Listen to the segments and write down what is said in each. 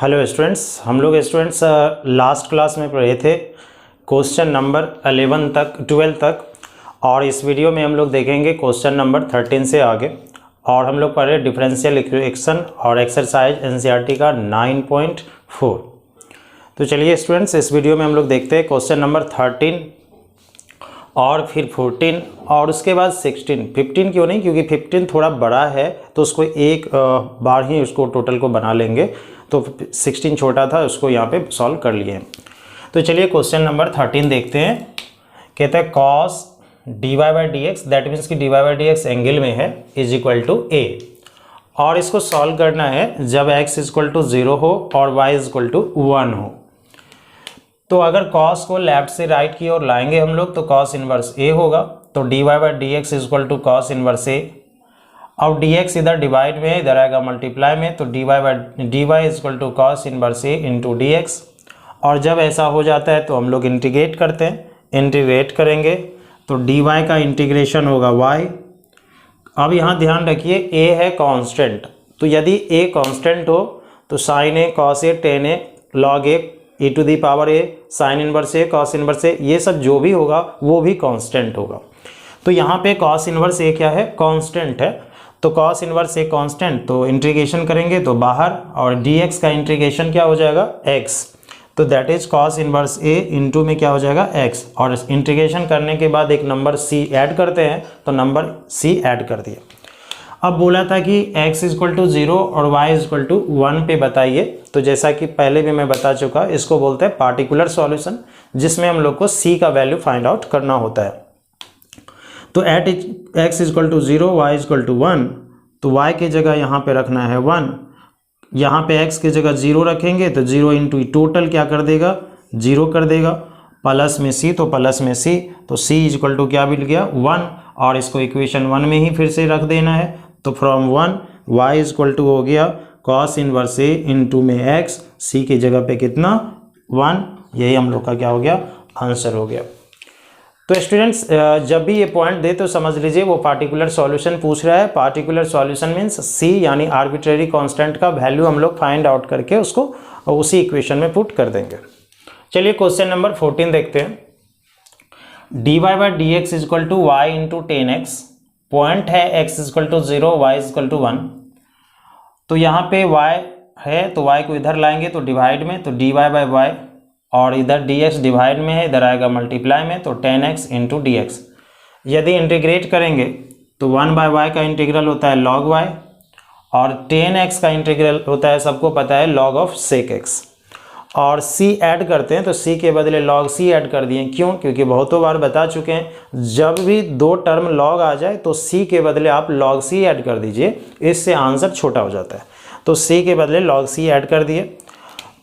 Hello students, हम लोग students last class में पढ़े थे क्वेश्चन नंबर 12 तक और इस वीडियो में हम लोग देखेंगे क्वेश्चन नंबर 13 से आगे। और हम लोग पढ़े डिफरेंशियल इक्वेशन और एक्सरसाइज एनसीईआरटी का 9.4। तो चलिए स्टूडेंट्स, इस वीडियो में हम लोग देखते हैं क्वेश्चन नंबर 13 और फिर 14 और उसके बाद 16। 15 क्यों नहीं, क्योंकि 15 थोड़ा बड़ा है तो उसको एक बार ही उसको टोटल को बना लेंगे, तो 16 छोटा था उसको यहाँ पे सॉल्व कर लिए हैं। तो चलिए क्वेश्चन नंबर 13 देखते हैं। कहते हैं cos dy by d x, that means कि dy by d x angle में है, इज इक्वल टू a। और इसको सॉल्व करना है जब x इक्वल टू 0 हो और y इक्वल टू 1 हो। तो अगर cos को लेफ्ट से राइट की ओर लाएंगे हम लोग तो cos इनवर्स a होगा, तो dy by d x equal to cos inverse a। अब dx इधर डिवाइड में है, इधर आएगा मल्टीप्लाई में, तो dy equal to cos inverse a into d x. और जब ऐसा हो जाता है तो हम लोग इंटीग्रेट करते हैं, इंटीग्रेट करेंगे तो dy का इंटीग्रेशन होगा y। अब यहाँ ध्यान रखिए a है कांस्टेंट, तो यदि a कांस्टेंट हो तो sin A cos A tan A log A e to the power a sin inverse A cos inverse A, ये सब जो भी होगा वो भी कांस्टेंट होगा। तो यहाँ पे कॉस इनवर्स ए क्या है, कांस्टेंट है, तो cos इनवर्स ए कांस्टेंट, तो इंटीग्रेशन करेंगे तो बाहर, और dx का इंटीग्रेशन क्या हो जाएगा x, तो that is cos inverse a into में क्या हो जाएगा x। और इंटीग्रेशन करने के बाद एक नंबर c ऐड करते हैं तो नंबर c ऐड कर दिया। अब बोला था कि x इक्वल टू 0 और y इक्वल टू 1 पे बताइए, तो जैसा कि पहले भी मैं बता चुका, इसको बोलते हैं पार्टिकुलर सॉल्यूशन, जिसमें हम लोग को c का वैल्यू फाइंड आउट करना होता है। तो at x equal to 0 y equal to 1, तो y के जगह यहाँ पे रखना है 1, यहाँ पे x के जगह 0 रखेंगे तो 0 इंटू टोटल क्या कर देगा, 0 कर देगा, प्लस में c तो प्लस में c, तो c इक्वल टू क्या मिल गया 1, और इसको इक्वेशन 1 में ही फिर से रख देना है। तो फ्रॉम 1 y इक्वल टू हो गया cos इनवर्स a इंटू में x, c की जगह पे कितना 1, यही हम लोग का क्या हो गया, आंसर हो गया। तो स्टूडेंट्स जब भी ये पॉइंट दे तो समझ लीजिए वो पार्टिकुलर सॉल्यूशन पूछ रहा है। पार्टिकुलर सॉल्यूशन मीन्स सी यानी आर्बिट्रेरी कांस्टेंट का वैल्यू हम लोग फाइंड आउट करके उसको उसी इक्वेशन में पुट कर देंगे। चलिए क्वेश्चन नंबर 14 देखते हैं। dy by d x equal to y into ten x, point है x equal to 0 y equal to 1। तो यहाँ पे y है तो y को इधर लाएंगे तो डिवाइड में, तो dy बाई वाई, और इधर dx डिवाइड में है, इधर आएगा मल्टीप्लाई में, तो 10x इंटू डी एक्स। यदि इंटीग्रेट करेंगे तो 1 बाय वाई का इंटीग्रल होता है log y, और 10x का इंटीग्रल होता है, सबको पता है, log ऑफ sec x। और c ऐड करते हैं तो c के बदले log c ऐड कर दिए। क्यों? क्योंकि बहुतों बार बता चुके हैं, जब भी दो टर्म log आ जाए तो c के बदले आप log c ऐड कर दीजिए, इससे आंसर छोटा हो जाता है। तो c के बदले log c ऐड कर दिए।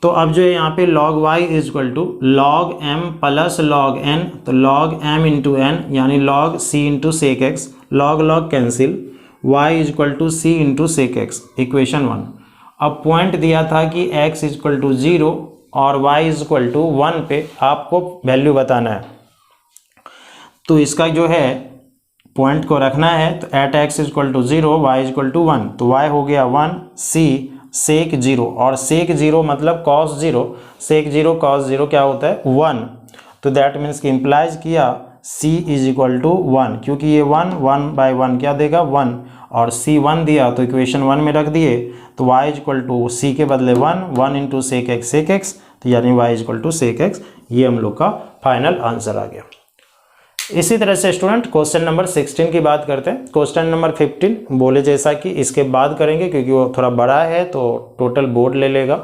तो अब जो है यहाँ पे log y is equal to log m plus log n, तो log m इंटू n यानी log c into sec x, log log cancel, y is equal to c into sec x, equation 1। अब point दिया था कि x is equal to 0 और y is equal to 1 पे आपको value बताना है, तो इसका जो है पॉइंट को रखना है। तो at x is equal to 0 y is equal to 1, तो y हो गया 1, c सेक 0, और सेक 0 मतलब cos 0, सेक 0 cos 0 क्या होता है 1, तो दैट मीन्स कि इम्प्लाइज किया c इज इक्वल टू 1, क्योंकि ये 1 बाई 1 क्या देगा 1, और c 1 दिया तो इक्वेशन 1 में रख दिए, तो y is equal to c के बदले 1 इंटू सेक x, तो यानी y is equal to sec x। ये हम लोग का फाइनल आंसर आ गया। इसी तरह से स्टूडेंट क्वेश्चन नंबर 16 की बात करते हैं। क्वेश्चन नंबर 15 बोले जैसा कि इसके बाद करेंगे, क्योंकि वो थोड़ा बड़ा है तो टोटल बोर्ड ले लेगा।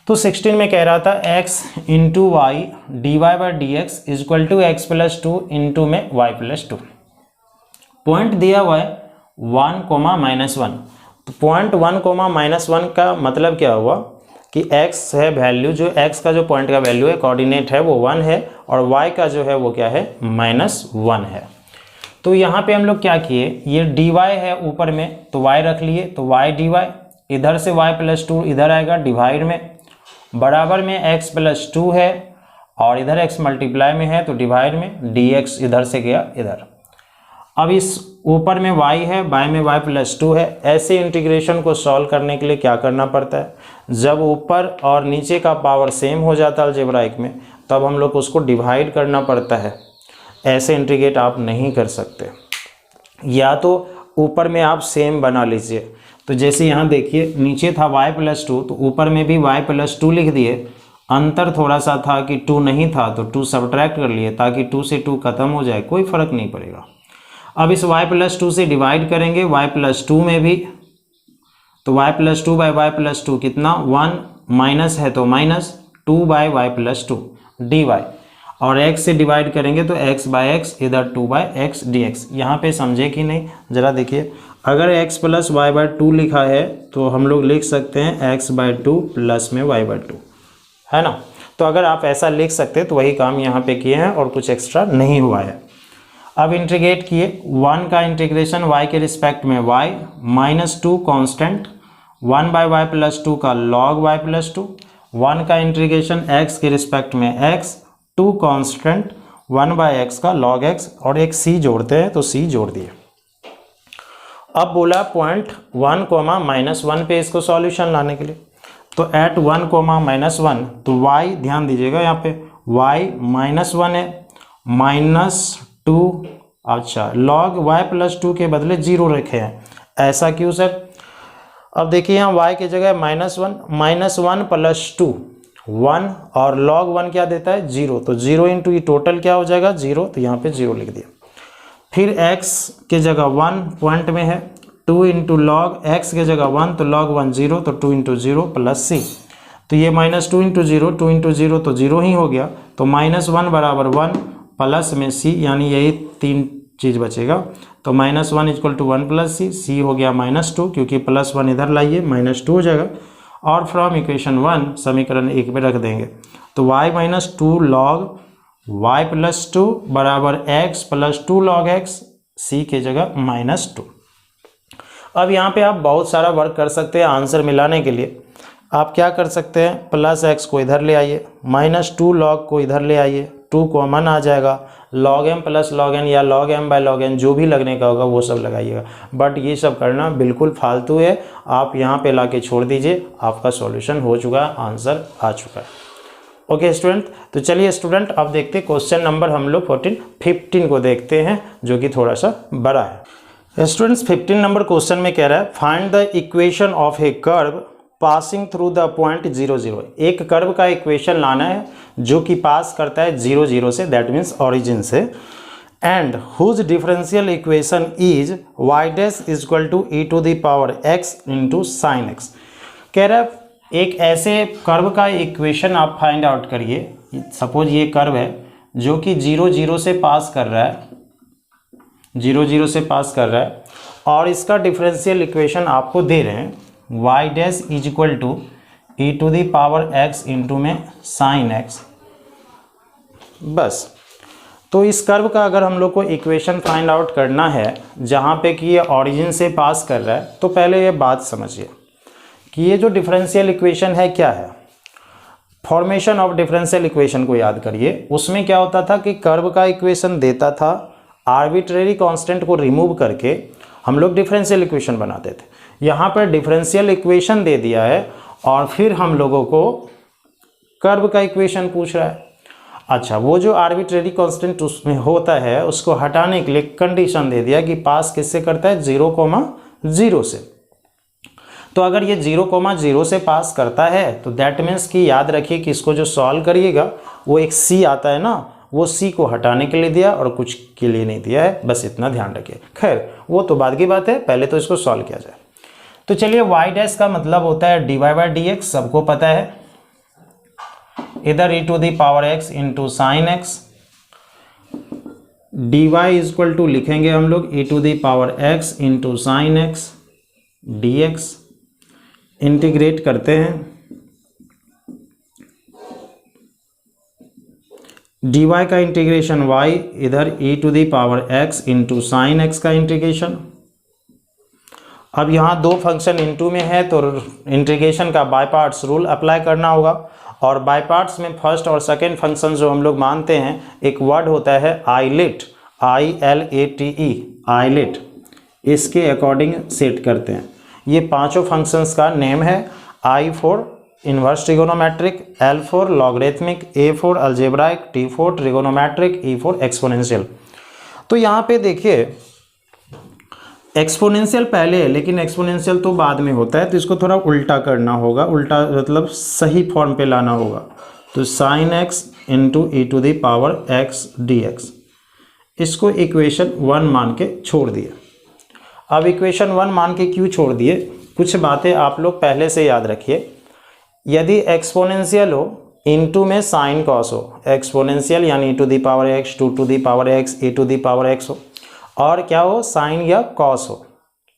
तो 16 में कह रहा था x into y d y by d x is equal to x plus 2 into में y प्लस 2। पॉइंट दिया हुआ है 1 कोमा माइनस 1, तो पॉइंट 1 कोमा माइनस 1 का मतलब क्या हुआ कि x है वैल्यू, जो x का जो पॉइंट का वैल्यू है, कोऑर्डिनेट है वो 1 है, और y का जो है वो क्या है -1 है। तो यहाँ पे हम लोग क्या किए, ये dy है ऊपर में तो y रख लिए, तो y dy, इधर से y प्लस 2 इधर आएगा डिवाइड में, बराबर में x प्लस 2 है, और इधर x मल्टीप्लाई में है तो डिवाइड में, dx इधर से गया इधर। अब इस ऊपर में y है, बाएं में y प्लस 2 है। ऐसे इंटीग्रेशन को सॉल्व करने के लिए क्या करना पड़ता है, जब ऊपर और नीचे का पावर सेम हो जाता है अलजेब्राइक में, तब हम लोग उसको डिवाइड करना पड़ता है। ऐसे इंटीग्रेट आप नहीं कर सकते, या तो ऊपर में आप सेम बना लीजिए। तो जैसे यहाँ देखिए, नीचे था y प्लस 2, तो ऊपर में भी y प्लस 2 लिख दिए। अंतर थोड़ा सा था कि 2 नहीं था तो 2 सब्ट्रैक्ट कर लिए, ताकि 2 से 2 खत्म हो जाए, कोई फ़र्क नहीं पड़ेगा। अब इस y प्लस 2 से डिवाइड करेंगे, y प्लस 2 में भी, तो y plus 2 by y plus 2 कितना 1, माइनस है तो minus 2 by y plus 2 d y, और x से डिवाइड करेंगे तो x बाई एक्स, इधर 2 बाई एक्स डी एक्स। यहाँ पर समझे कि नहीं, ज़रा देखिए, अगर x प्लस वाई बाई 2 लिखा है तो हम लोग लिख सकते हैं x बाई 2 प्लस में y बाई 2, है ना। तो अगर आप ऐसा लिख सकते तो वही काम यहाँ पे किए हैं और कुछ एक्स्ट्रा नहीं हुआ है। अब इंटीग्रेट किए, 1 का इंटीग्रेशन y के रिस्पेक्ट में y, minus 2 constant, 1 by y plus 2 का लॉग y प्लस 2, 1 का इंटीग्रेशन x के रिस्पेक्ट में x, 2 कॉन्स्टेंट, 1 बाई x का लॉग x, और एक c जोड़ते हैं तो c जोड़ दिए। अब बोला पॉइंट 1 कोमा माइनस 1 पे इसको सॉल्यूशन लाने के लिए, तो एट 1 कोमा माइनस 1, तो y ध्यान दीजिएगा यहाँ पे y माइनस 1 है, माइनस 2, अच्छा लॉग y प्लस 2 के बदले 0 रखे हैं, ऐसा क्यों सर। अब देखिए यहाँ y की जगह माइनस 1, माइनस 1 प्लस 2 1, और लॉग 1 क्या देता है 0, तो 0 इंटू ये टोटल क्या हो जाएगा 0, तो यहाँ पे 0 लिख दिया। फिर x के जगह 1 पॉइंट में है, 2 इंटू लॉग x के जगह 1, तो लॉग 1 0, तो 2 इंटू 0 प्लस c, तो ये माइनस 2 इंटू 0, 2 इंटू 0 तो 0 ही हो गया, तो माइनस 1 बराबर 1 प्लस में c, यानी यही 3 चीज़ बचेगा, तो minus 1 equal to 1 plus c हो गया माइनस 2, क्योंकि प्लस 1 इधर लाइए माइनस 2 हो जाएगा, और फ्रॉम इक्वेशन 1 समीकरण 1 में रख देंगे, तो y minus 2 log y plus 2 बराबर x plus 2 log x, c के जगह माइनस 2। अब यहाँ पे आप बहुत सारा वर्क कर सकते हैं आंसर मिलाने के लिए। आप क्या कर सकते हैं, प्लस x को इधर ले आइए, माइनस 2 लॉग को इधर ले आइए, 2 कॉमन आ जाएगा, log m plus log n या log m by log n जो भी लगने का होगा वो सब लगाइएगा। बट ये सब करना बिल्कुल फालतू है, आप यहाँ पे ला के छोड़ दीजिए, आपका सॉल्यूशन हो चुका है, आंसर आ चुका है। ओके स्टूडेंट, तो चलिए स्टूडेंट अब देखते हैं क्वेश्चन नंबर हम लोग 15 को देखते हैं, जो कि थोड़ा सा बड़ा है। स्टूडेंट्स 15 नंबर क्वेश्चन में कह रहा है find the equation of A curve passing through the point 0 0। एक कर्व का इक्वेशन लाना है जो कि पास करता है 0 0 से, दैट मीन्स ऑरिजिन से, and whose differential equation is y dash is equal to e to the power x into sine x. कह रहा है एक ऐसे कर्व का इक्वेशन आप फाइंड आउट करिए। सपोज ये कर्व है जो कि 0 0 से पास कर रहा है, 0 0 से पास कर रहा है, और इसका डिफरेंशियल इक्वेशन आपको दे रहे हैं y dash is equal to e to the power x into में साइन x। बस, तो इस कर्व का अगर हम लोग को इक्वेशन फाइंड आउट करना है जहाँ पे कि ये ऑरिजिन से पास कर रहा है, तो पहले ये बात समझिए कि ये जो डिफरेंशियल इक्वेशन है क्या है। फॉर्मेशन ऑफ डिफरेंशियल इक्वेशन को याद करिए। उसमें क्या होता था कि कर्व का इक्वेशन देता था, आर्बिट्रेरी कांस्टेंट को रिमूव करके हम लोग डिफरेंशियल इक्वेशन बनाते थे। यहाँ पर डिफरेंशियल इक्वेशन दे दिया है और फिर हम लोगों को कर्व का इक्वेशन पूछ रहा है। अच्छा, वो जो आर्बिट्रेरी कांस्टेंट उसमें होता है उसको हटाने के लिए कंडीशन दे दिया कि पास किससे करता है 0,0 से। तो अगर ये 0,0 से पास करता है तो दैट मीन्स कि याद रखिए कि इसको जो सॉल्व करिएगा वो एक c आता है ना, वो c को हटाने के लिए दिया और कुछ के लिए नहीं दिया है, बस इतना ध्यान रखिए। खैर वो तो बाद की बात है, पहले तो इसको सॉल्व किया जाए। तो चलिए y डैश का मतलब होता है dy बाई डी एक्स, सबको पता है, इधर e to the power x into sine x, dy is equal to लिखेंगे हम लोग e to the power x into sine x dx। Integrate करते हैं, dy का इंटीग्रेशन y, इधर e to the power x into sine x का integration. अब यहाँ दो फंक्शन इनटू में है तो इंटीग्रेशन का बाय पार्ट्स रूल अप्लाई करना होगा, और बाय पार्ट्स में फर्स्ट और सेकेंड फंक्शन जो हम लोग मानते हैं, एक वर्ड होता है आईलेट, ILATE, आइलेट, इसके अकॉर्डिंग सेट करते हैं। ये पांचों फंक्शंस का नेम है। I for inverse trigonometric, L for logarithmic, A for algebraic, T for trigonometric, E for exponential. तो यहाँ पे देखिए एक्सपोनेंशियल पहले है लेकिन एक्सपोनेंशियल तो बाद में होता है, तो इसको थोड़ा उल्टा करना होगा, उल्टा मतलब सही फॉर्म पे लाना होगा। तो sign x into e to the power x d x, इसको इक्वेशन 1 मान के छोड़ दिए। अब इक्वेशन 1 मान के क्यों छोड़ दिए, कुछ बातें आप लोग पहले से याद रखिए। यदि एक्सपोनेंशियल हो इनटू में साइन कॉस हो, एक्सपोनेंशियल यानी e to the power x, to the power x, A to the power x हो, और क्या हो साइन या कॉस हो,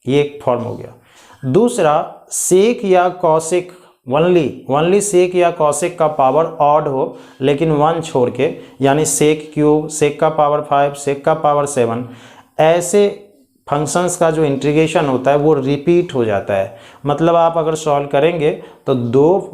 ये एक फॉर्म हो गया। दूसरा सेक या कॉसिक, वनली सेक या कॉसिक का पावर ऑड हो लेकिन 1 छोड़ के, यानी सेक क्यूब, सेक का पावर 5, सेक का पावर 7, ऐसे फंक्शंस का जो इंटीग्रेशन होता है वो रिपीट हो जाता है। मतलब आप अगर सॉल्व करेंगे तो 2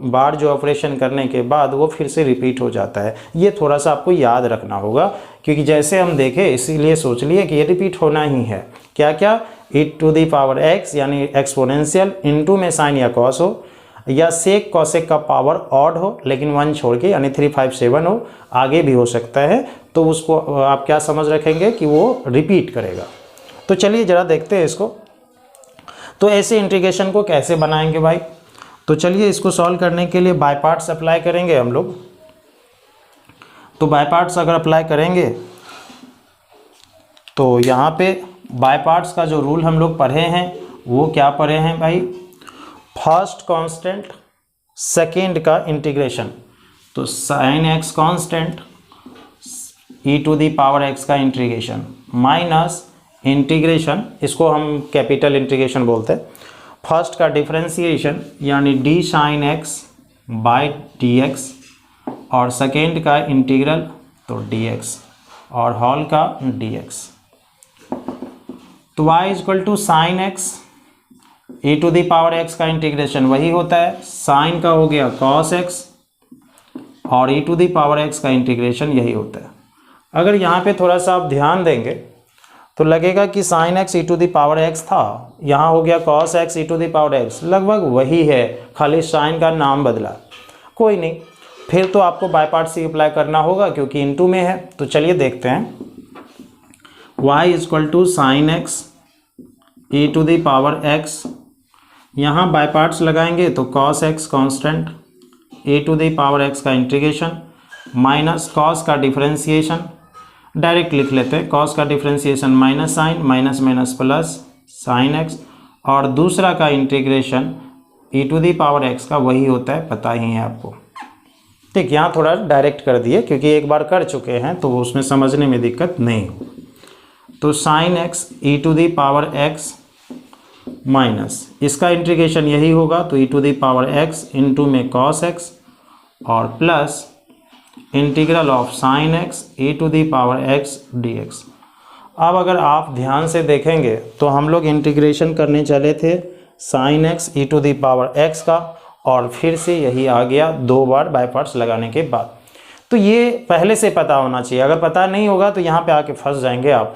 बार जो ऑपरेशन करने के बाद वो फिर से रिपीट हो जाता है। ये थोड़ा सा आपको याद रखना होगा, क्योंकि जैसे हम देखें इसीलिए सोच लिए कि ये रिपीट होना ही है। क्या क्या, ई टू दी पावर एक्स यानी एक्सपोनेंशियल, इनटू में साइन या कॉस हो, या सेक कॉसेक का पावर ऑड हो लेकिन 1 छोड़ के यानी 3, 5, 7 हो, आगे भी हो सकता है। तो उसको आप क्या समझ रखेंगे कि वो रिपीट करेगा। तो चलिए ज़रा देखते हैं इसको। तो ऐसे इंटीग्रेशन को कैसे बनाएंगे भाई, तो चलिए इसको सॉल्व करने के लिए बाय पार्ट्स अप्लाई करेंगे हम लोग। तो बाय पार्ट्स अगर अप्लाई करेंगे तो यहाँ पे बाय पार्ट्स का जो रूल हम लोग पढ़े हैं वो क्या पढ़े हैं भाई, फर्स्ट कांस्टेंट सेकेंड का इंटीग्रेशन। तो sign x constant e to the power x का इंटीग्रेशन माइनस इंटीग्रेशन, इसको हम कैपिटल इंटीग्रेशन बोलते हैं, फर्स्ट का डिफरेंशिएशन यानी d sine x by d x, और सेकेंड का इंटीग्रल तो डी एक्स और होल का डी एक्स। तो y equal to sine x e to the power x का इंटीग्रेशन वही होता है, साइन का हो गया cos x और e to the power x का इंटीग्रेशन यही होता है। अगर यहाँ पे थोड़ा सा आप ध्यान देंगे तो लगेगा कि sine x e to the power x था, यहाँ हो गया cos x e to the power x, लगभग वही है, खाली साइन का नाम बदला। कोई नहीं, फिर तो आपको बाय पार्ट्स ही अप्लाई करना होगा क्योंकि इनटू में है। तो चलिए देखते हैं, y equal to sine x e to the power x, यहाँ बाय पार्ट्स लगाएंगे तो cos x constant, e to the power x का इंटीग्रेशन माइनस कॉस का डिफरेंशिएशन, डायरेक्ट लिख लेते हैं, कॉस का differentiation minus sine, minus minus plus sine x, और दूसरा का integration e to the power x का वही होता है, पता ही है आपको। ठीक, यहाँ थोड़ा डायरेक्ट कर दिए क्योंकि एक बार कर चुके हैं तो उसमें समझने में दिक्कत नहीं हो। तो sign x e to the power x minus इसका इंटीग्रेशन यही होगा, तो e to the power x into में कॉस एक्स और plus integral of sin x e to the power x d x. अब अगर आप ध्यान से देखेंगे तो हम लोग इंटीग्रेशन करने चले थे sine x e to the power x का, और फिर से यही आ गया 2 बार बाय पार्ट्स लगाने के बाद। तो ये पहले से पता होना चाहिए, अगर पता नहीं होगा तो यहाँ पे आके फंस जाएंगे आप।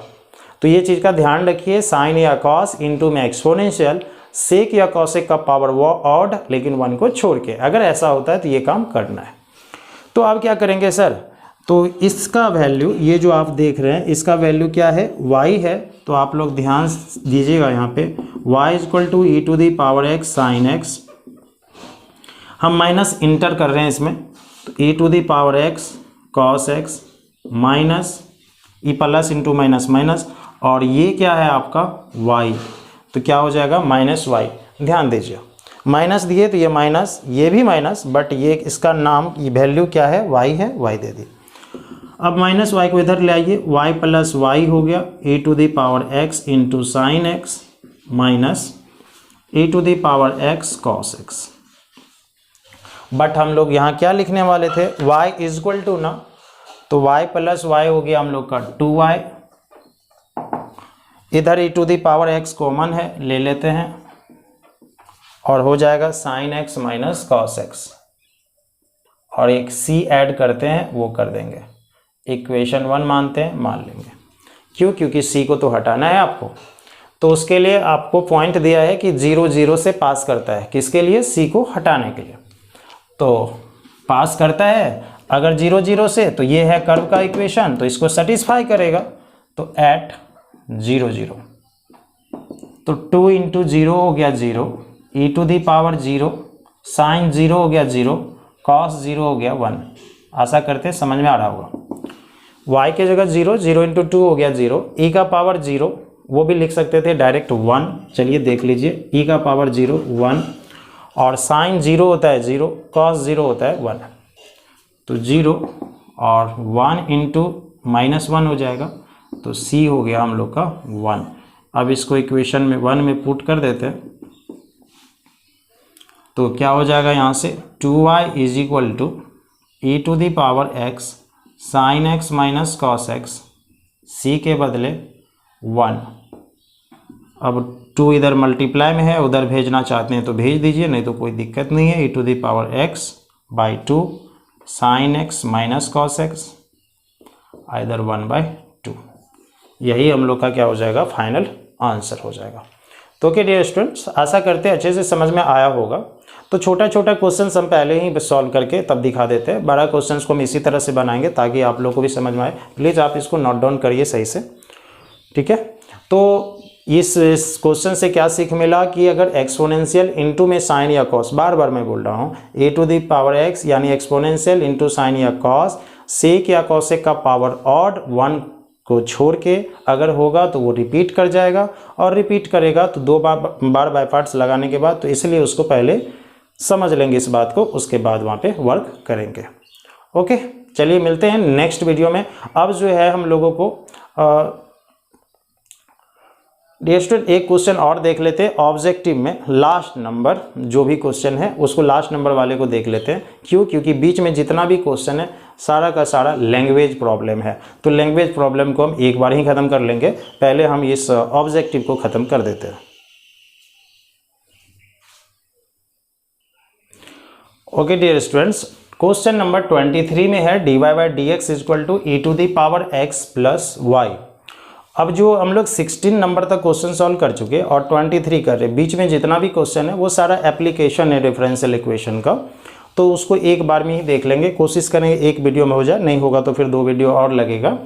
तो ये चीज़ का ध्यान रखिए, साइन या कॉस इंटू में एक्सपोनेंशियल, सेक या कॉसेक का पावर वो ऑड लेकिन 1 को छोड़ के, अगर ऐसा होता है तो ये काम करना है। तो अब क्या करेंगे सर, तो इसका वैल्यू, ये जो आप देख रहे हैं इसका वैल्यू क्या है, y है। तो आप लोग ध्यान दीजिएगा यहाँ पे, y equal to e to the power x sin x, हम माइनस इंटर कर रहे हैं इसमें, तो e to the power x cos x minus e plus into minus minus, और ये क्या है आपका y, तो क्या हो जाएगा माइनस y। ध्यान दीजिए, माइनस दिए तो ये माइनस, ये भी माइनस, बट ये इसका नाम, ये वैल्यू क्या है, y है, y दे दी। अब माइनस y को इधर ले आइए, y प्लस y हो गया e to the power x into sine x minus e to the power x cos x. But हम लोग यहाँ क्या लिखने वाले थे, y इक्वल टू ना, तो y प्लस y हो गया हम लोग का 2y, इधर e to the power x common है, ले लेते हैं, और हो जाएगा sine x minus cos x, और एक c ऐड करते हैं वो कर देंगे, इक्वेशन 1 मानते हैं, मान लेंगे। क्यों? क्योंकि सी को तो हटाना है आपको। तो उसके लिए आपको पॉइंट दिया है कि 0 0 से पास करता है, किसके लिए? सी को हटाने के लिए। तो पास करता है अगर 0 0 से, तो ये है कर्व का इक्वेशन, तो इसको सेटिस्फाई करेगा। तो एट 0 0, तो 2 इंटू 0 हो गया 0, ई टू दी पावर 0, साइन 0 हो गया 0, कॉस 0 हो गया 1। आशा करते हैं समझ में आ रहा होगा। y के जगह 0, 0 इंटू 2 हो गया 0, e का पावर 0, वो भी लिख सकते थे डायरेक्ट 1। चलिए देख लीजिए, e का पावर 0 1, और साइन 0 होता है 0, कॉस 0 होता है 1। तो 0 और 1 इंटू -1 हो जाएगा, तो c हो गया हम लोग का 1। अब इसको इक्वेशन में 1 में पुट कर देते हैं, तो क्या हो जाएगा यहाँ से? 2y is equal to e to the power x sine x minus cos x, c के बदले 1। अब 2 इधर मल्टीप्लाई में है, उधर भेजना चाहते हैं तो भेज दीजिए, नहीं तो कोई दिक्कत नहीं है। E to the power x by 2 sin x minus cos x इधर 1/2। यही हम लोग का क्या हो जाएगा? फाइनल आंसर हो जाएगा। तो ओके डियर स्टूडेंट्स, आशा करते हैं अच्छे से समझ में आया होगा। तो छोटा छोटा क्वेश्चन हम पहले ही सॉल्व करके तब दिखा देते हैं, बड़ा क्वेश्चन को हम इसी तरह से बनाएंगे ताकि आप लोग को भी समझ में आए। प्लीज़ आप इसको नोट डाउन करिए सही से, ठीक है। तो इस क्वेश्चन से क्या सीख मिला कि अगर एक्सपोनेंशियल इनटू में साइन या कॉस, बार बार मैं बोल रहा हूँ, ए टू दी पावर एक्स यानी एक्सपोनेंशियल इनटू साइन या कॉस, सेक या कॉसेक का पावर ऑड 1 को छोड़ के अगर होगा तो वो रिपीट कर जाएगा, और रिपीट करेगा तो 2 बार बाय पार्ट्स लगाने के बाद, तो इसलिए उसको पहले समझ लेंगे इस बात को, उसके बाद वहाँ पे वर्क करेंगे। ओके, चलिए मिलते हैं नेक्स्ट वीडियो में। अब जो है हम लोगों को डियर स्टूडेंट एक क्वेश्चन और देख लेते हैं ऑब्जेक्टिव में। लास्ट नंबर जो भी क्वेश्चन है उसको लास्ट नंबर वाले को देख लेते हैं। क्यों? क्योंकि बीच में जितना भी क्वेश्चन है सारा का सारा लैंग्वेज प्रॉब्लम है, तो लैंग्वेज प्रॉब्लम को हम एक बार ही ख़त्म कर लेंगे। पहले हम इस ऑब्जेक्टिव को ख़त्म कर देते हैं। Okay dear students, question number 23 में है dy by d x is equal to e to the power x plus y. अब जो हम लोग 16 नंबर तक क्वेश्चन सॉल्व कर चुके और 23 कर रहे, बीच में जितना भी क्वेश्चन है वो सारा एप्लीकेशन है डिफरेंशियल इक्वेशन का, तो उसको एक बार में ही देख लेंगे। कोशिश करेंगे एक वीडियो में हो जाए, नहीं होगा तो फिर 2 वीडियो और लगेगा।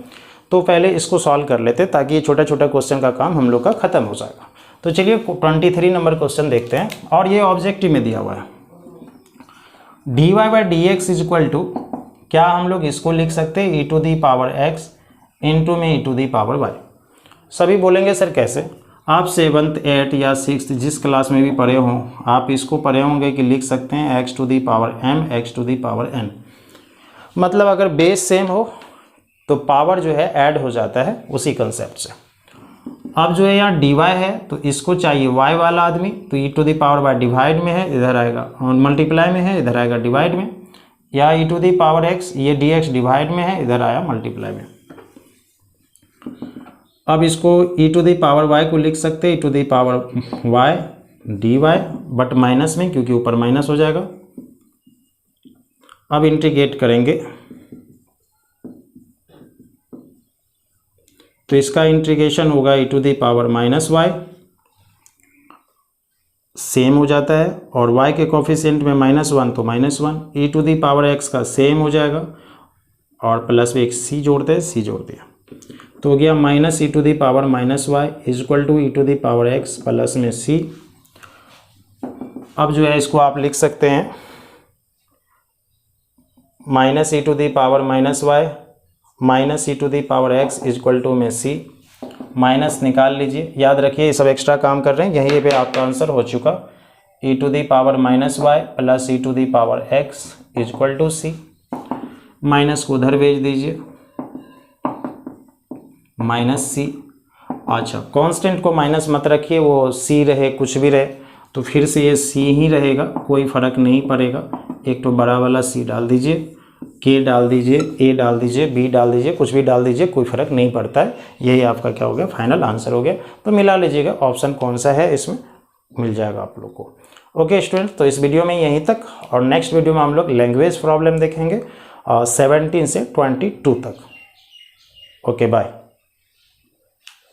तो पहले इसको सॉल्व कर लेते ताकि ये छोटा छोटा क्वेश्चन का काम हम लोग का ख़त्म हो जाएगा। तो चलिए 23 नंबर क्वेश्चन देखते हैं, और ये ऑब्जेक्टिव में दिया हुआ है। dy by d x is equal to, क्या हम लोग इसको लिख सकते हैं? E to the power x into में e to the power y। सभी बोलेंगे सर कैसे? आप 7th 8th या 6th जिस क्लास में भी पढ़े हों, आप इसको पढ़े होंगे कि लिख सकते हैं x to the power m x to the power n। मतलब अगर बेस सेम हो तो पावर जो है ऐड हो जाता है, उसी कंसेप्ट से। अब जो है यहाँ dy है तो इसको चाहिए y वाला आदमी, तो e to the power y divide में है, इधर आएगा, और मल्टीप्लाई में है, इधर आएगा डिवाइड में, या e to the power x ये dx डिवाइड में है, इधर आया मल्टीप्लाई में। अब इसको e to the power y को लिख सकते हैं e to the power y dy, but minus में क्योंकि ऊपर माइनस हो जाएगा। अब इंटीग्रेट करेंगे तो इसका इंटीग्रेशन होगा e to the power minus y, same हो जाता है, और y के कोफिशिएंट में -1 तो -1, ई टू दी पावर x का सेम हो जाएगा, और प्लस में एक c जोड़ते हैं, c जोड़ दिया तो हो गया minus e to the power minus y is equal to e to the power x plus में c। अब जो है इसको आप लिख सकते हैं minus e to the power minus y minus e to the power x is equal to में c, माइनस निकाल लीजिए। याद रखिए ये सब एक्स्ट्रा काम कर रहे हैं, यहीं पे आपका आंसर हो चुका। E to the power minus y plus e to the power x is equal to c, minus को उधर भेज दीजिए, माइनस c। अच्छा, कांस्टेंट को माइनस मत रखिए, वो c रहे कुछ भी रहे, तो फिर से ये c ही रहेगा, कोई फ़र्क नहीं पड़ेगा। एक तो बड़ा वाला c डाल दीजिए, k डाल दीजिए, a डाल दीजिए, b डाल दीजिए, कुछ भी डाल दीजिए, कोई फ़र्क नहीं पड़ता है। यही आपका क्या हो गया? फाइनल आंसर हो गया। तो मिला लीजिएगा ऑप्शन कौन सा है, इसमें मिल जाएगा आप लोग को। ओके स्टूडेंट, तो इस वीडियो में यहीं तक, और नेक्स्ट वीडियो में हम लोग लैंग्वेज प्रॉब्लम देखेंगे 17 से 22 तक। Okay bye.